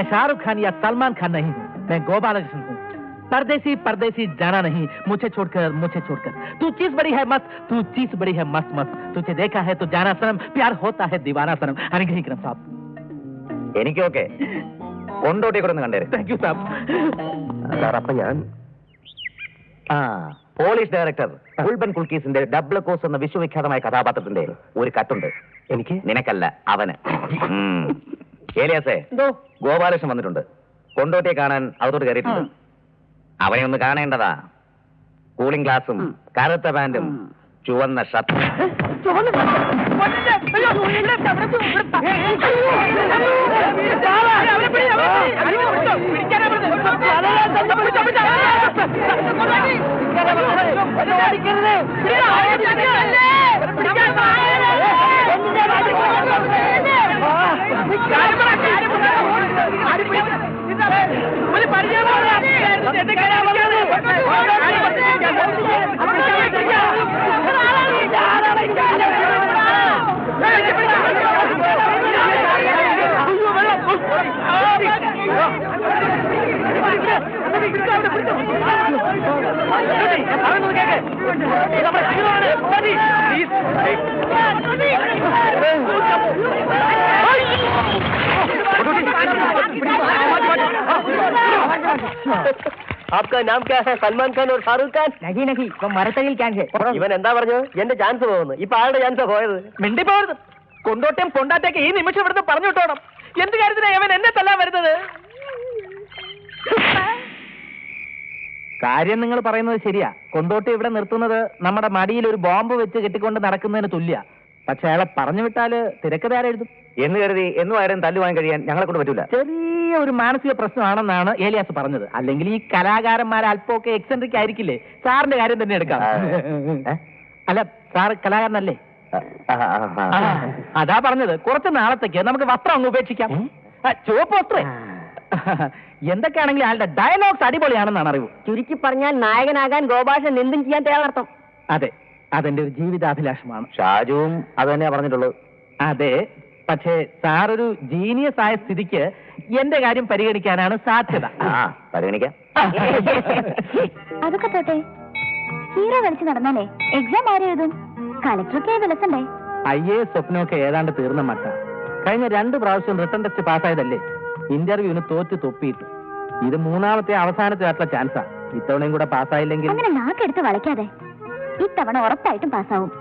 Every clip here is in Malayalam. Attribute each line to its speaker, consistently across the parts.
Speaker 1: शाहरुख खान या सलमान खान नहीं हूँ, मैं गोपालकृष्ण हूँ। परदेसी परदेसी जाना नहीं, मुझे छोड़कर। तू चीज बड़ी है मस्त, तू चीज बड़ी है मस्त मस्त। तुझे देखा है तो जाना सनम, प्यार होता है दीवाना सनम। अनुഗ്രഹിക്കണം സാബ്.
Speaker 2: എനിക്കൊക്കെ കൊണ്ടോട്ടി കൂടെ ഒന്ന് കണ്ടേ.
Speaker 1: താങ്ക് യു സാബ്.
Speaker 2: അപ്പൊ ഞാൻ പോലീസ് ഡയറക്ടർ ഉൾബൻ കുൽക്കീസിന്റെ ഡബിൾ കോസ് എന്ന വിശ്വവിഖ്യാതമായ കഥാപാത്രത്തിന്റെ ഒരു കട്ടുണ്ട്. എനിക്ക്? നിനക്കല്ല, അവന്. ഏലിയാസേ, ഗോപാലകൃഷ്ണൻ വന്നിട്ടുണ്ട്. കൊണ്ടോട്ടിയെ കാണാൻ അകത്തോട്ട് കയറിയിട്ടുണ്ട്. അവനെ ഒന്ന് കാണേണ്ടതാ. കൂളിംഗ് ഗ്ലാസും കറുത്ത പാന്റും ചുവന്ന ഷർട്ടും.
Speaker 3: आपका नाम क्या है? सलमान खान और शाहरुख खान?
Speaker 1: नहीं वो മരത്തടിയിൽ ക്യാൻസർ.
Speaker 3: ഇവൻ എന്താ പറഞ്ഞു? എന്റെ ചാൻസ് പോകുന്നു. ഇപ്പൊ ആളുടെ ചാൻസാ പോയത്.
Speaker 1: മിണ്ടി പോകരുത്. കൊണ്ടോട്ടം പൊണ്ടാറ്റേക്ക് ഈ നിമിഷം ഇവിടുന്ന് പറഞ്ഞു വിട്ടോണം. എന്ത് കാര്യത്തിനാ അവൻ എന്നെ തല്ലാൻ വരുന്നത്? കാര്യം നിങ്ങൾ പറയുന്നത് ശരിയാ. കൊണ്ടോട്ടി ഇവിടെ നിർത്തുന്നത് നമ്മുടെ മടിയിൽ ഒരു ബോംബ് വെച്ച് കെട്ടിക്കൊണ്ട് നടക്കുന്നതിന് തുല്യ. പക്ഷെ അയാളെ പറഞ്ഞു വിട്ടാല് തിരക്കഥാര എഴുതും
Speaker 2: എന്ന് കരുതി എന്നും ആരും തല്ലുവാൻ കഴിയാൻ ഞങ്ങളെ കൊണ്ട് പറ്റൂല.
Speaker 1: ചെറിയ ഒരു മാനസിക പ്രശ്നമാണെന്നാണ് ഏലിയാസ് പറഞ്ഞത്. അല്ലെങ്കിൽ ഈ കലാകാരന്മാർ അല്പമൊക്കെ എക്സെൻട്രിക് ആയിരിക്കില്ലേ? സാറിന്റെ കാര്യം തന്നെ എടുക്കാം. അല്ല, സാർ കലാകാരനല്ലേ? അതാ പറഞ്ഞത്. കുറച്ച് നാളത്തേക്ക് നമുക്ക് വസ്ത്രം അങ്ങ് ഉപേക്ഷിക്കാം. ചുവപ്പ് വസ്ത്രം. എന്തൊക്കെയാണെങ്കിലും അയാളുടെ ഡയലോഗ്സ് അടിപൊളിയാണെന്നാണ് അറിവ്.
Speaker 4: ചുരുക്കി പറഞ്ഞാൽ നായകനാകാൻ ഗോപാലകൃഷ്ണൻ എന്തും ചെയ്യാൻ തയ്യാറർത്ഥം.
Speaker 1: അതെ, അതെന്റെ ഒരു ജീവിതാഭിലാഷമാണ്.
Speaker 2: ഷാജുവും അത് തന്നെയാ പറഞ്ഞിട്ടുള്ളത്.
Speaker 1: അതെ, പക്ഷേ സാറൊരു ജീനിയസ് ആയ സ്ഥിതിക്ക് എന്റെ കാര്യം പരിഗണിക്കാനാണ് സാധ്യത.
Speaker 2: പരിഗണിക്കാം.
Speaker 4: അതൊക്കെ പോട്ടെ, ഹീറോ കളിച്ച് നടന്നാലേ എക്സാം ആരും എഴുതും? കളക്ടറൊക്കെ വിലസണ്ടേ?
Speaker 1: IAS സ്വപ്നമൊക്കെ ഏതാണ്ട് തീർന്ന മട്ട. കഴിഞ്ഞ 2 പ്രാവശ്യം റിട്ടേൺ ടെസ്റ്റ് പാസ്സായതല്ലേ? ഇന്റർവ്യൂവിന് തോറ്റ് തൊപ്പിയിട്ടു. ഇത് 3ാമത്തെ അവസാനത്തെ ആയിട്ടുള്ള ചാൻസാ. ഇത്തവണയും കൂടെ പാസ്സായില്ലെങ്കിൽ
Speaker 4: അങ്ങനെ നാക്കെടുത്ത് വളയ്ക്കാതെ. ഇത്തവണ ഉറപ്പായിട്ടും പാസ്സാവും.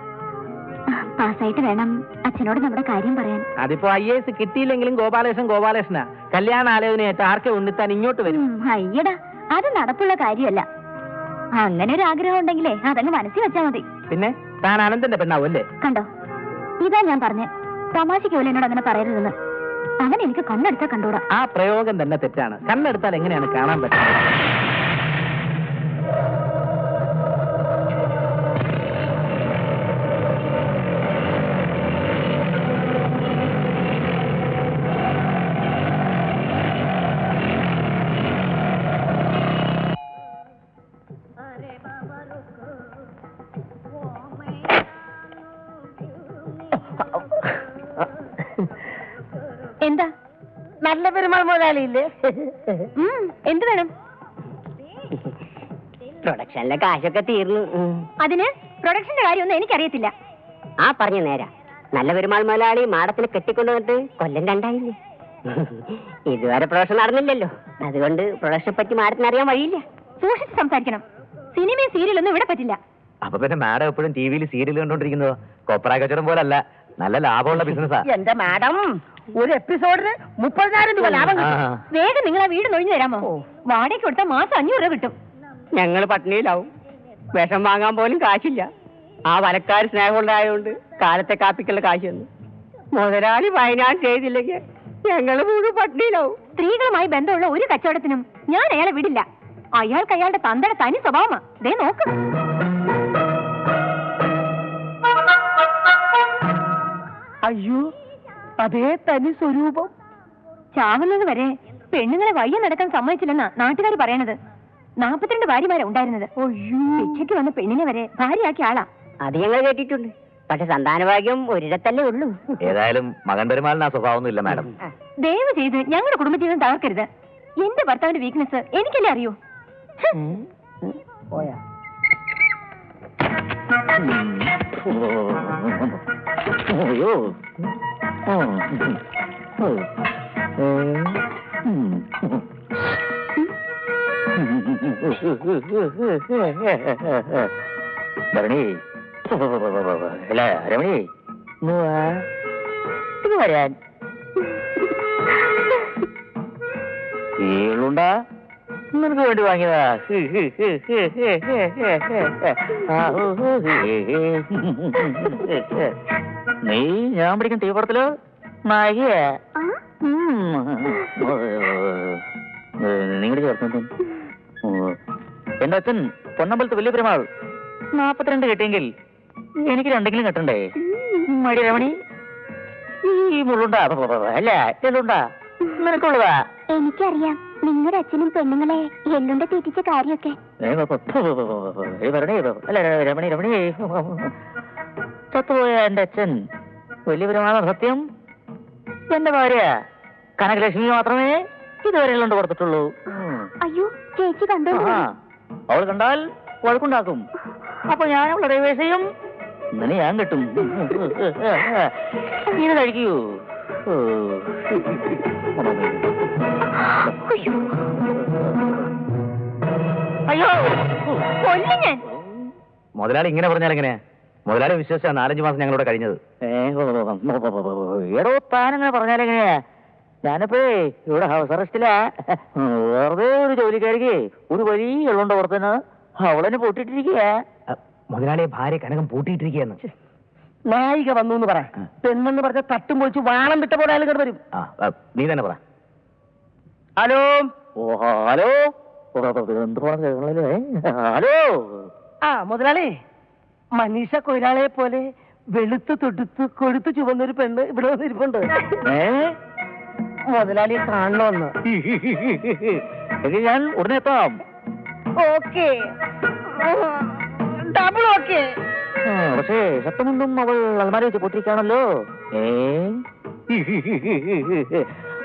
Speaker 4: പാസ്സായിട്ട് വേണം അച്ഛനോട് നമ്മുടെ കാര്യം പറയാൻ.
Speaker 1: അതിപ്പോ IAS കിട്ടിയില്ലെങ്കിലും ഗോപാലകൃഷ്ണനാ. കല്യാണാലോചനയായിട്ട് ആർക്കെ ഉണ്ണിത്താൻ ഇങ്ങോട്ട് വരും.
Speaker 4: അയ്യടാ, അത് നടപ്പുള്ള കാര്യമല്ല. അങ്ങനെ ഒരു ആഗ്രഹം ഉണ്ടെങ്കിലേ അതങ്ങ് മനസ്സിൽ വെച്ചാ മതി.
Speaker 1: പിന്നെ താൻ അനന്തന്റെ പെണ്ണാവും അല്ലേ?
Speaker 4: കണ്ടോ, ഇതാ ഞാൻ പറഞ്ഞേ, തമാശയ്ക്ക് പോലും എന്നോട് അങ്ങനെ പറയരുതെന്ന്. അവൻ എനിക്ക് കണ്ണെടുത്താൽ കണ്ടൂടാ.
Speaker 1: ആ പ്രയോഗം തന്നെ തെറ്റാണ്. കണ്ണെടുത്താൽ എങ്ങനെയാണ് കാണാൻ പറ്റുന്നത്?
Speaker 4: എന്താ?
Speaker 5: നല്ല പെരുമാൾ മുതലാളിയില്ലേ?
Speaker 4: എന്ത് വേണം?
Speaker 5: പ്രൊഡക്ഷനിലെ കാശൊക്കെ തീർന്നു.
Speaker 4: അതിന് പ്രൊഡക്ഷന്റെ കാര്യമൊന്നും എനിക്കറിയത്തില്ല.
Speaker 5: ആ പറഞ്ഞ നേരാ. നല്ല പെരുമാൾ മുതലാളി മാടത്തിന് കെട്ടിക്കൊണ്ടുവന്നിട്ട് കൊല്ലം 2 ഇതുവരെ പ്രൊഡക്ഷൻ നടന്നില്ലല്ലോ. അതുകൊണ്ട് പ്രൊഡക്ഷനെ പറ്റി മാഡത്തിന് അറിയാൻ വഴിയില്ല.
Speaker 4: സൂക്ഷിച്ച് സംസാരിക്കണം. സിനിമയും സീരിയലൊന്നും ഇവിടെ പറ്റില്ല.
Speaker 2: അപ്പൊ പിന്നെ മാഡം എപ്പോഴും ടിവിയിൽ സീരിയൽ കണ്ടോണ്ടിരിക്കുന്നതോ? കൊപ്ര കച്ചവടം പോലല്ല, നല്ല ലാഭമുള്ള ബിസിനസ്സാ.
Speaker 5: എന്റെ മാഡം, ഒരു എപ്പിസോഡിന് 30,000 രൂപ ലാഭം കിട്ടും.
Speaker 4: വേഗം നിങ്ങൾ ആ വീട് നൊഴിഞ്ഞു തരാമോ? വാടകയ്ക്ക് കൊടുത്താൽ മാസം 500 രൂപ കിട്ടും.
Speaker 5: ഞങ്ങൾ പട്ടിണിയിലാവും. വിഷം വാങ്ങാൻ പോലും കാശില്ല. ആ വലക്കാർ സ്നേഹമുണ്ടായതുകൊണ്ട് കാലത്തെ കാപ്പിക്കുള്ള കാശ് തന്നു. മുതലാളി ഫൈനാൻസ് ചെയ്തില്ലെങ്കിൽ ഞങ്ങൾ മുഴുവൻ പട്ടിണിയിലാവും.
Speaker 4: സ്ത്രീകളുമായി ബന്ധമുള്ള ഒരു കച്ചവടത്തിനും ഞാൻ അയാളെ വിടില്ല. അയാൾക്ക് അയാളുടെ തന്തയുടെ തനി സ്വഭാവമാ. ദേ നോക്ക്.
Speaker 5: അയ്യോ, അതേ തനി സ്വരൂപം.
Speaker 4: ചാവുന്നത് വരെ പെണ്ണുങ്ങളെ വയ്യ നടക്കാൻ സമ്മതിച്ചില്ലെന്നാ നാട്ടുകാർ പറയണത്. 42 ഭാര്യമാരാ ഉണ്ടായിരുന്നത്. ശിക്ഷയ്ക്ക് വന്ന പെണ്ണിനെ വരെ ഭാര്യയാക്കിയ ആളാ.
Speaker 5: അത് ഞങ്ങൾ കേട്ടിട്ടുണ്ട്. പക്ഷെ സന്താനഭാഗ്യം ഒരിടത്തല്ലേ ഉള്ളൂ.
Speaker 2: ഏതായാലും മകൻ പെരുമാളിന് ആ സ്വഭാവമൊന്നും ഇല്ല മാഡം.
Speaker 4: ദയവ് ചെയ്ത് ഞങ്ങളുടെ കുടുംബജീവിതം തകർക്കരുത്. എന്റെ ഭർത്താവിന്റെ വീക്ക്നെസ് എനിക്കല്ലേ അറിയൂ.
Speaker 5: പോയാ
Speaker 2: രമണി, അല്ല രമണി, ഇത് വരാൻ ഏളുണ്ടാ നിനക്ക് വേണ്ടി വാങ്ങിയതാ. നീ ഞാൻ പിടിക്കുന്ന തീപ്പടത്തില് നായികയാ. നിങ്ങളുടെ ചേർത്ത് എന്റെ അച്ഛൻ പൊന്നമ്പലത്ത് വലിയ പെരുമാൾ 42 കെട്ടിയെങ്കിൽ എനിക്ക് 2 കെട്ടണ്ടേ? മടി രമണി, ഈ മുള്ളുണ്ടാ അല്ല എള്ളുണ്ടാ നിനക്കുള്ളതാ?
Speaker 4: എനിക്കറിയാം നിങ്ങളുടെ അച്ഛനും പെണ്ണുങ്ങളെ എള്ളുണ്ട തീറ്റിച്ച കാര്യമൊക്കെ.
Speaker 2: അല്ല രമണി, രമണി ചത്തുപോയ എന്റെ അച്ഛൻ വലിയ പെരുമാളാണ് സത്യം. എന്റെ ഭാര്യ കനകലക്ഷ്മി മാത്രമേ ഇതുവരെ എള്ളുണ്ട് കൊടുത്തിട്ടുള്ളൂ.
Speaker 4: അയ്യോ ചേച്ചി കണ്ടോ?
Speaker 2: അവൾ കണ്ടാൽ വഴക്കുണ്ടാക്കും. അപ്പൊ ഞാൻ അവളെ ഡൈവേഴ്സ് ചെയ്യും. ഇങ്ങനെ ഞാൻ കിട്ടും. ഇത് കഴിക്കൂ. അയ്യോ മുതലാളി ഇങ്ങനെ പറഞ്ഞാൽ എങ്ങനെ? മുതലാളി വിശ്വസിച്ചാ 4-5 മാസം ഞങ്ങളിവിടെ കഴിഞ്ഞത്. ഏടോ താനങ്ങനെ പറഞ്ഞാലെങ്ങനെയാ? ഞാനിപ്പോഴേ ഇവിടെ ഹൗസ് അറസ്റ്റിലാ. വെറുതെ ഒരു ജോലിക്കാരിക്ക് ഒരു വലിയ എള്ളുണ്ട പുറത്തിന് അവളെന്നെ പൂട്ടിയിട്ടിരിക്കുക. മുതലാളിയെ ഭാര്യ കനകം പൂട്ടിയിട്ടിരിക്കുകയെന്ന്.
Speaker 5: നായിക വന്നു എന്ന് പറ. പെണ്ണെന്ന് പറഞ്ഞ തട്ടും പൊളിച്ച് വാണം വിട്ട പോലെ ആളുകൾ വരും.
Speaker 2: നീ തന്നെ പറ.
Speaker 5: ഹലോ.
Speaker 2: ഓ ഹലോ, എന്ത് ഹലോ.
Speaker 5: മുതലാളി, മനീഷ കൊയിലാളെ പോലെ വെളുത്ത് തൊടുത്ത് കൊഴുത്ത് ചുവന്നൊരു പെണ്ണ് ഇവിടെ വന്നിരിപ്പുണ്ട്. മുതലാളിയെ കാണണമെന്ന്.
Speaker 2: ഞാൻ ഉടനെ എത്താം.
Speaker 5: Okay, double okay.
Speaker 2: പക്ഷേ ശബ്ദമൊന്നും അവൾ അൽമാരി വെച്ച് പൊട്ടിരിക്കാണല്ലോ.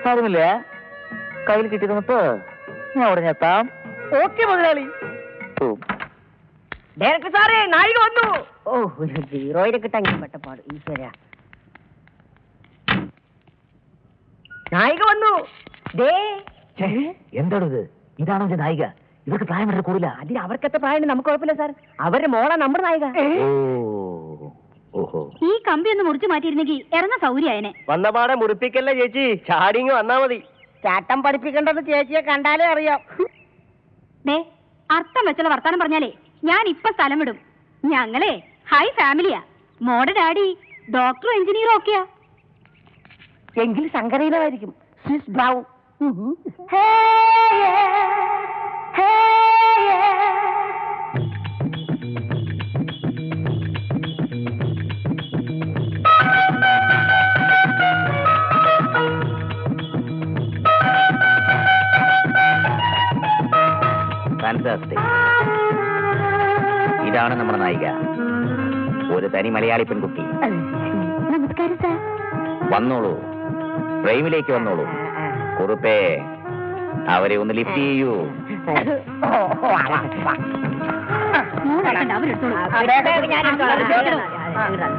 Speaker 2: സാരമില്ല, കയ്യിൽ കിട്ടിയിരുന്നിട്ട് ഞാൻ ഉടനെ എത്താം.
Speaker 5: ഓക്കെ മുതലാളി. ഡയറക്ടർ സാറേ, നായിക വന്നു. ഓ, ഹീറോയിനെ കിട്ടാൻ പെട്ടപ്പാട്. ഈശ്വര, നായിക വന്നു.
Speaker 2: എന്താണിത്? ഇതാണോ നായിക? ഇവർക്ക് പ്രായം വളരെ കൂടില്ല.
Speaker 5: അതിന് അവർക്കത്തെ പ്രായം നമുക്ക് കുഴപ്പമില്ല സാർ. അവരുടെ മോളാ നമ്മുടെ നായിക.
Speaker 4: ഈ കമ്പി ഒന്ന് മുറിച്ചു മാറ്റിയിരുന്നെങ്കിൽ ഇറങ്ങ സൗകര്യായനെ.
Speaker 3: വന്നപാടെ മുറിപ്പിക്കല്ലേ ചേച്ചി, ചാടിങ് വന്നാ മതി.
Speaker 5: ചാട്ടം പഠിപ്പിക്കേണ്ടത് ചേച്ചിയെ കണ്ടാലേ അറിയാം.
Speaker 4: അർത്ഥം വെച്ചുള്ള വർത്താനം പറഞ്ഞാലേ ഞാൻ ഇപ്പൊ സ്ഥലം വിടും. ഞങ്ങളെ ഹൈ ഫാമിലിയാ. മോടെ ഡാഡി ഡോക്ടറും എഞ്ചിനീയറും ഒക്കെയാ.
Speaker 5: എങ്കിൽ ശങ്കരയിലായിരിക്കും. Swiss brown.
Speaker 2: ഇതാണ് നമ്മുടെ നായിക, ഒരു തനി മലയാളി പെൺകുട്ടി.
Speaker 4: നമസ്കാരം സാർ.
Speaker 2: വന്നോളൂ, ഫ്രെയിമിലേക്ക് വന്നോളൂ. കുറുപ്പേ, അവരെ ഒന്ന് ലിഫ്റ്റ് ചെയ്യൂ.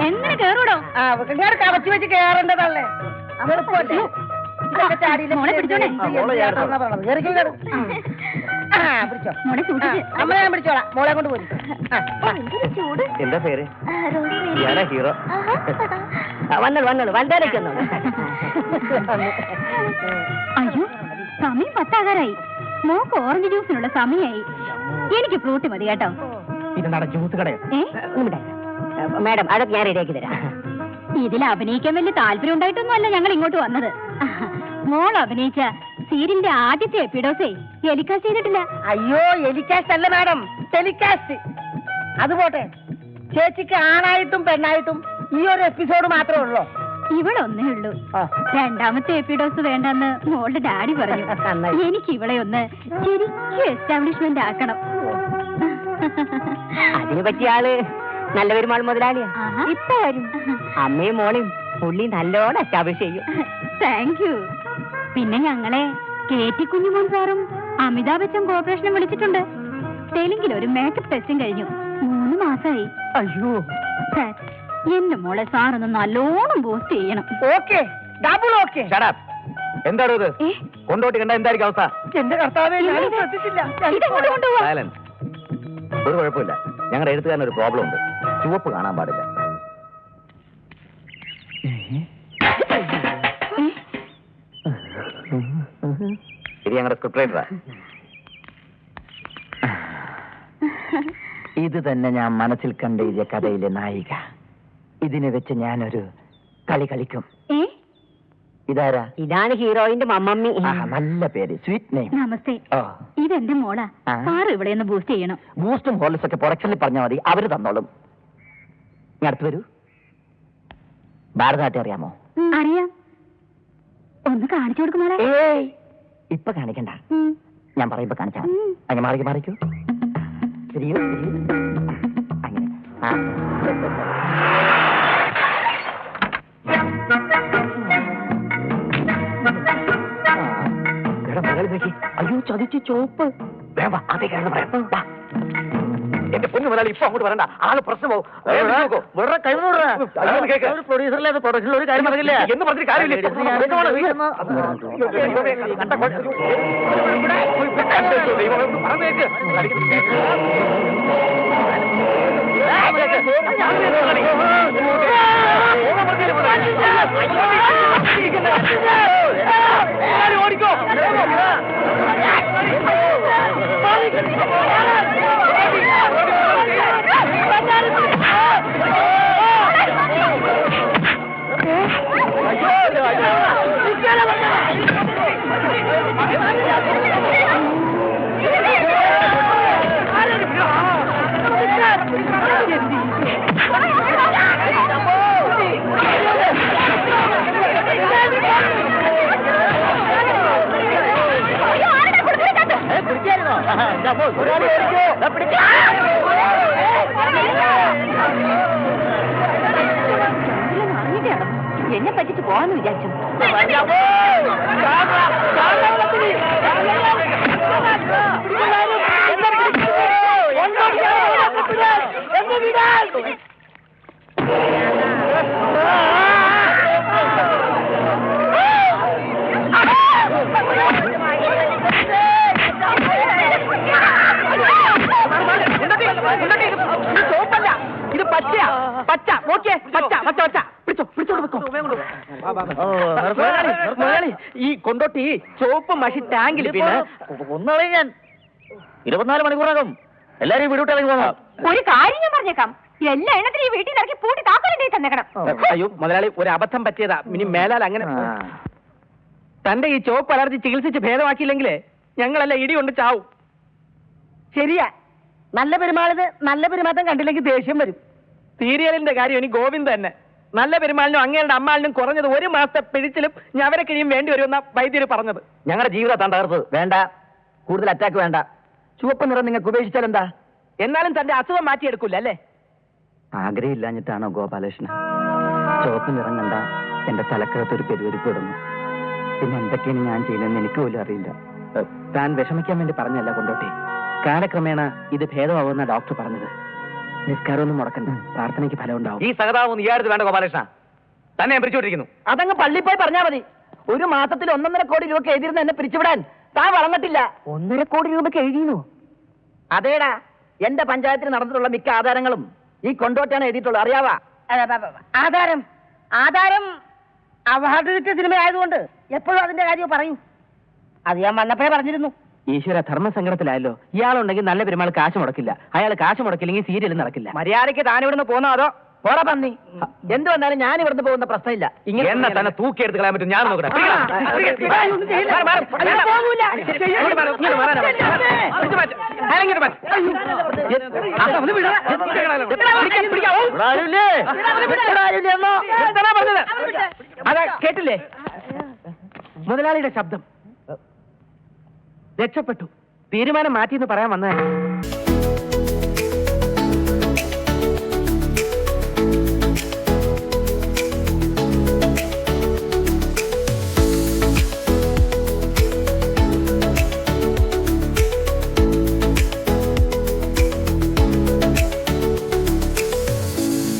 Speaker 4: എങ്ങനെ കേറൂടോ?
Speaker 5: കവച്ചു വെച്ച് കേറേണ്ടതല്ലേ?
Speaker 4: മോളെ പിടിച്ചോളെ.
Speaker 5: അമ്മ ഞാൻ പിടിച്ചോളാം. മോളെ കൊണ്ട് പോരും.
Speaker 2: എന്താ പേര്? ഞാനാ ഹീറോ.
Speaker 5: വന്നോളൂ വണ്ടേലേക്ക് വന്നോളൂ.
Speaker 4: അയ്യോ, സമയം 10 മോക്ക് ഓറഞ്ച് ജ്യൂസിനുള്ള സമയമായി. എനിക്ക് ഫ്രൂട്ട് മതി കേട്ടോ.
Speaker 2: ഇതെന്താണ് ജ്യൂസ് കടയോ?
Speaker 5: മാഡം, അതൊക്കെ ഞാൻ റെഡിയാക്കി തരാം.
Speaker 4: ഇതിൽ അഭിനയിക്കാൻ വലിയ താല്പര്യം ഉണ്ടായിട്ടൊന്നും അല്ല ഞങ്ങൾ ഇങ്ങോട്ട് വന്നത്. മോൾ അഭിനയിച്ച സീരിയലിന്റെ ആദ്യത്തെ എപ്പിഡോസേ ടെലികാസ്റ്റ് ചെയ്തിട്ടില്ല.
Speaker 5: അയ്യോ, എലിക്കാസ്റ്റ് അല്ല മാഡം, ടെലികാസ്റ്റ്. അതുപോട്ടെ, ചേച്ചിക്ക് ആണായിട്ടും പെണ്ണായിട്ടും ഈ ഒരു എപ്പിസോഡ് മാത്രമേ ഉള്ളൂ.
Speaker 4: ഇവിടെ ഒന്നേ ഉള്ളൂ. രണ്ടാമത്തെ എപ്പിഡോസ് വേണ്ടെന്ന് മോളുടെ ഡാഡി പറഞ്ഞു. എനിക്ക് ഇവിടെ ഒന്ന് ശരിക്കും എസ്റ്റാബ്ലിഷ്മെന്റ് ആക്കണം.
Speaker 5: അതിന് പറ്റിയ ആള് നല്ല പെരുമാൾ മുതലാളിയാ.
Speaker 4: ഇപ്പൊ വരും.
Speaker 5: അമ്മയും മോളെയും പുള്ളി നല്ലോണം എസ്റ്റാബ്ലിഷ് ചെയ്യും.
Speaker 4: Thank you. പിന്നെ ഞങ്ങളെ കേറ്റി കുഞ്ഞുമോൻ സാറും അമിതാഭ് ബച്ചൻ കോർപ്പറേഷനും വിളിച്ചിട്ടുണ്ട്. തെലുങ്കിൽ ഒരു മേക്കപ്പ് ടെസ്റ്റും കഴിഞ്ഞു. 3 മാസമായി.
Speaker 2: അയ്യോ
Speaker 4: സാർ, എന്റെ മോളെ സാറൊന്ന് നല്ലോണം ബൂസ്റ്റ് ചെയ്യണം.
Speaker 2: Okay, double okay.
Speaker 1: എന്താണ് ഇത്? കൊണ്ടോട്ടി കണ്ട എന്തായിരിക്കും അവസ്ഥ?
Speaker 2: എന്റെ കർത്താവേ, ഞാൻ ശ്രദ്ധിച്ചില്ല.
Speaker 4: ഇതെങ്ങോട്ട് കൊണ്ടുപോവാ?
Speaker 1: സൈലൻസ്. ഒരു കുഴപ്പമില്ല. ഞങ്ങളുടെ എഴുത്തുകാരൻ ഒരു പ്രോബ്ലം ഉണ്ട്. ചുവപ്പ് കാണാൻ പാടില്ല. ഇത് ഞങ്ങളുടെ സ്ക്രിപ്റ്റ് റൈറ്ററാ.
Speaker 2: ഇത് തന്നെ ഞാൻ മനസ്സിൽ കണ്ടെഴുതിയ കഥയിലെ നായിക. ഇതിനെ വെച്ച് ഞാനൊരു കളി കളിക്കും. ഇതാരാ?
Speaker 5: ഇതാണ് ഹീറോയിന്റെ മമ്മമ്മി.
Speaker 2: നല്ല പേര്, സ്വീറ്റ് നെയിം.
Speaker 4: നമസ്തേ, ഇതെന്റെ മോളാ.
Speaker 2: ആ.
Speaker 4: സാറ് ഇവിടെ ഒന്ന് ബൂസ്റ്റ് ചെയ്യണം.
Speaker 2: ബൂസ്റ്റും ഹോർലിക്സ് ഒക്കെ പ്രൊഡക്ഷനിൽ പറഞ്ഞാൽ മതി, അവര് തന്നോളും. ഇനി അടുത്ത് വരൂ. ഭാരതനാട്യം അറിയാമോ?
Speaker 4: അറിയാം. ഒന്ന് കാണിച്ചു കൊടുക്കുമോളെ?
Speaker 2: ഏയ്, ഇപ്പൊ കാണിക്കണ്ട. ഞാൻ പറയുമ്പോ കാണിച്ചാ മതി. അങ്ങനെ മാറിക്കൂ. ശരിയോ? അങ്ങനെ. അയ്യോ, ചതിച്ച് ചോപ്പ്. അതേ കാരണം പറയാം.
Speaker 1: എന്റെ പൊന്നു മുതലാളി ഇപ്പൊ അങ്ങോട്ട് വരണ്ട. ആള് പ്രശ്നമാവും.
Speaker 2: പ്രൊഡ്യൂസറിലെ പ്രൊഡക്ഷനിൽ ഒരു കാര്യം പറഞ്ഞില്ലേ
Speaker 1: എന്ന് പറഞ്ഞിട്ട് കാര്യമില്ല. ഓടിക്കോ.
Speaker 4: എന്നെ പറ്റിച്ച് പോവാന്ന് വിചാരിച്ചു.
Speaker 2: ഇത് പച്ചയാ. പച്ച നോക്കിയേ, പച്ച പച്ച പച്ച. ഈ കൊണ്ടോട്ടി ചുവപ്പ് മഷി ടാങ്കിൽ പിന്നെ ഒന്നാളെ ഞാൻ 24 മണിക്കൂറകം എല്ലാരും വീടുവിട്ടിറങ്ങി പോകാം.
Speaker 4: ഒരു കാര്യം ഞാൻ പറഞ്ഞേക്കാം, എല്ലാ എണ്ണത്തിലും ഈ വീട്ടിൽ ഇറക്കി പൂട്ടി താക്കോലിന്റെ തന്നേക്കണം.
Speaker 2: അയ്യോ മുതലാളി, ഒരു അബദ്ധം പറ്റിയതാ. ഇനി മേലാൽ അങ്ങനെ. തന്റെ ഈ ചുവപ്പ് അലർജി ചികിത്സിച്ച് ഭേദമാക്കിയില്ലെങ്കിലേ ഞങ്ങളെല്ലാം ഇടി കൊണ്ട് ചാവും. ശരിയാ, നല്ല പെരുമാളിന് നല്ല പെരുമാറ്റം കണ്ടില്ലെങ്കിൽ ദേഷ്യം വരും. സീരിയലിന്റെ കാര്യം ഇനി ഗോവിന്ദ് തന്നെ. നല്ല പെരുമാളിനും അങ്ങേരുടെ അമ്മാളിനും കുറഞ്ഞത് 1 മാസത്തെ പിഴിച്ചിലും ഞവരക്കിഴിയും വേണ്ടി വരുമെന്ന വൈദ്യര് പറഞ്ഞത്.
Speaker 1: ഞങ്ങളുടെ ജീവിതത്താൻ തകർത്തത്.
Speaker 2: വേണ്ട, കൂടുതൽ അറ്റാക്ക് വേണ്ട. ചുവപ്പ് നിറം നിങ്ങൾക്ക് ഉപേക്ഷിച്ചാൽ എന്താ? എന്നാലും തന്റെ അസുഖം മാറ്റിയെടുക്കൂല അല്ലേ?
Speaker 6: ആഗ്രഹമില്ലാഞ്ഞിട്ടാണോ ഗോപാലകൃഷ്ണൻ? ചുവപ്പ് നിറം കണ്ട എന്റെ തലക്കകത്ത് ഒരു പെരുവരിപ്പ് ഇടുന്നു. പിന്നെ എന്തൊക്കെയാണ് ഞാൻ ചെയ്യുന്നതെന്ന് എനിക്ക് പോലും അറിയില്ല.
Speaker 2: താൻ വിഷമിക്കാൻ വേണ്ടി പറഞ്ഞല്ല കൊണ്ടോട്ടെ. കാലക്രമേണ ഇത് ഭേദമാവുന്ന ഡോക്ടർ പറഞ്ഞത്. നിസ്കാരമൊന്നും മുടക്കണ്ട, പ്രാർത്ഥനയ്ക്ക് ഫലം ഉണ്ടാവും.
Speaker 1: ഈ സഹതാപം ഈ ആഴ്ച വേണ്ട ഗോപാലകൃഷ്ണ. തന്നെ ഞാൻ പിരിച്ചുകൊണ്ടിരിക്കുന്നു.
Speaker 2: അതങ്ങ് പള്ളിയിൽ പോയി പറഞ്ഞാൽ മതി. 1 മാസത്തിൽ 1.5 കോടി രൂപക്ക് എഴുതിയിരുന്ന എന്നെ പിരിച്ചുവിടാൻ താൻ വളർന്നിട്ടില്ല. 1.5 കോടി രൂപക്ക് എഴുതിയിരുന്നു? അതേടാ, എന്റെ പഞ്ചായത്തിൽ നടന്നിട്ടുള്ള മിക്ക ആധാരങ്ങളും ഈ കൊണ്ടോട്ടാണ് എഴുതിയിട്ടുള്ളത്. അറിയാവാ? ആധാരം അവാർഡ് കിട്ടിയ സിനിമ ആയതുകൊണ്ട് എപ്പോഴും അതിന്റെ കാര്യം പറയും. അത് ഞാൻ വന്നപ്പോഴേ പറഞ്ഞിരുന്നു. ഈശ്വര, ധർമ്മസങ്കടത്തിലായല്ലോ. ഇയാളുണ്ടെങ്കിൽ നല്ല പെരുമാൾ കാശ് മുടക്കില്ല. അയാൾ കാശ് മുടക്കില്ലെങ്കിൽ സീരിയലും നടക്കില്ല. മര്യാദയ്ക്ക് താൻ ഇവിടുന്ന് പോന്നോ അതോ പോടാ പന്നി. എന്ത് വന്നാലും ഞാൻ ഇവിടുന്ന് പോകുന്ന പ്രശ്നമില്ല.
Speaker 1: എന്നെ തന്നെ തൂക്കിയെടുത്ത് കളയാൻ പറ്റും. ഞാൻ നോക്കട്ടെ.
Speaker 2: അതാ കേട്ടില്ലേ മുതലാളിയുടെ ശബ്ദം? രക്ഷപ്പെട്ടു. തീരുമാനം മാറ്റിയെന്ന് പറയാൻ വന്നതാണ്.